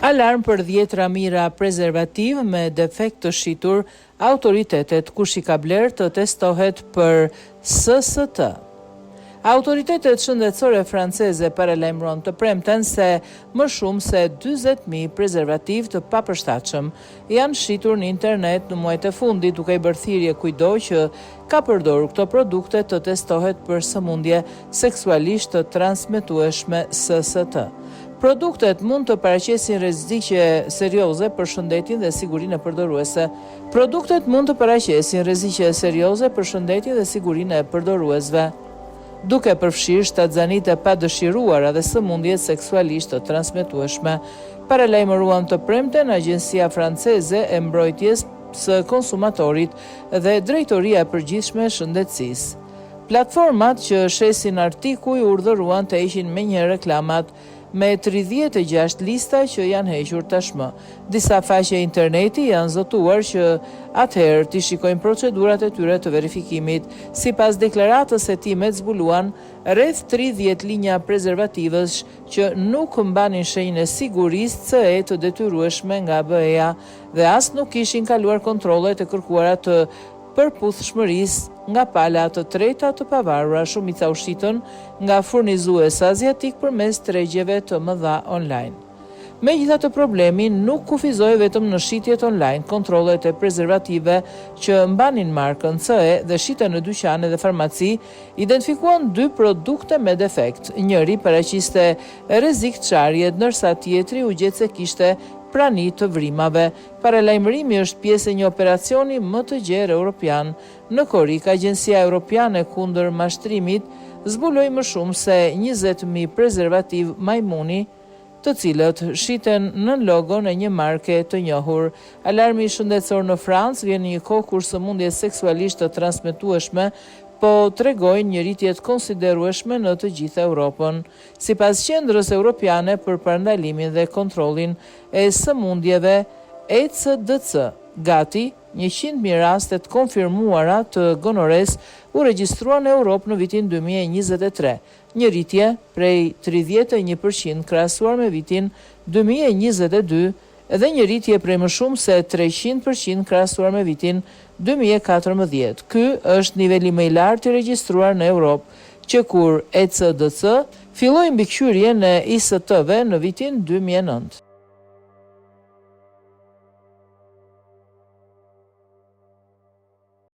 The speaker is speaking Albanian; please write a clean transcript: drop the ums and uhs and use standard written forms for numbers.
Alarm për 10 ramira prezervativ me defekt të shitur, autoritetet kush i ka bler të testohet për SST. Autoritetet shëndetësore franceze paralajmëron të premten se më shumë se 40.000 prezervativ të papërshtatshëm janë shitur në internet në muajt e fundit, duke i bërë thirrje kujdo që ka përdorur këto produkte të testohet për sëmundje seksualisht të transmetueshme SST. Produktet mund të paraqesin rreziqe serioze për shëndetin dhe sigurinë e përdoruesve. Duke përfshirë shtatzanitë e padëshiruara dhe sëmundjet seksualisht të transmetueshme. Paralajmëruan të premten Agjencia Franceze e Mbrojtjes së Konsumatorit dhe Drejtoria e Përgjithshme e Shëndetësisë. Platformat që shesin artikuj urdhëruan të heqin menjëherë reklamat me 36 lista që janë hequr tashmë. Disa faqe interneti janë zotuar që atëherë t'i shikojnë procedurat e tyre të verifikimit. Sipas deklaratës e timet zbuluan rreth 30 linja prezervativësh që nuk mbanin shenjën e sigurisë CE të detyrueshme nga BE-ja dhe as nuk kishin kaluar kontrollet e kërkuara të përputhshmërisë nga pala të treta të pavarura, shumica u shitën nga furnizues azjatik përmes tregjeve të mëdha online. Megjithatë, problemi nuk kufizoi vetëm në shitjet online. Kontrollet e prezervative që mbanin markën CE dhe shiten në dyqane dhe farmaci identifikuan 2 produkte me defekt. Njëri paraqiste rrezik çarje, ndërsa tjetri u gjet se kishte prani të vrimave. Paralajmërimi është pjesë e një operacioni më të gjerë europian. Në Korik, Agjencia Europiane kundër mashtrimit zbuloi më shumë se 20.000 prezervativ majmuni, të cilët shiten në logon e një marke të njohur. Alarmi shëndetësor në Francë vjen në një kohë kur sëmundjet seksualisht të transmetueshme po tregojnë një rritje të konsiderueshme në të gjithë Europën. Sipas Qendrës Europiane për Parandalimin dhe Kontrollin e Sëmundjeve ECDC, gati 100.000 raste të konfirmuara të gonores u regjistruan në Europë në vitin 2023, një rritje prej 31% krahasuar me vitin 2022 dhe një rritje prej më shumë se 300% krahasuar me vitin 2014. Ky është niveli më i lartë i regjistruar në Europë, që kur ECDC filloi mbikëqyrjen e IST-ve në vitin 2009.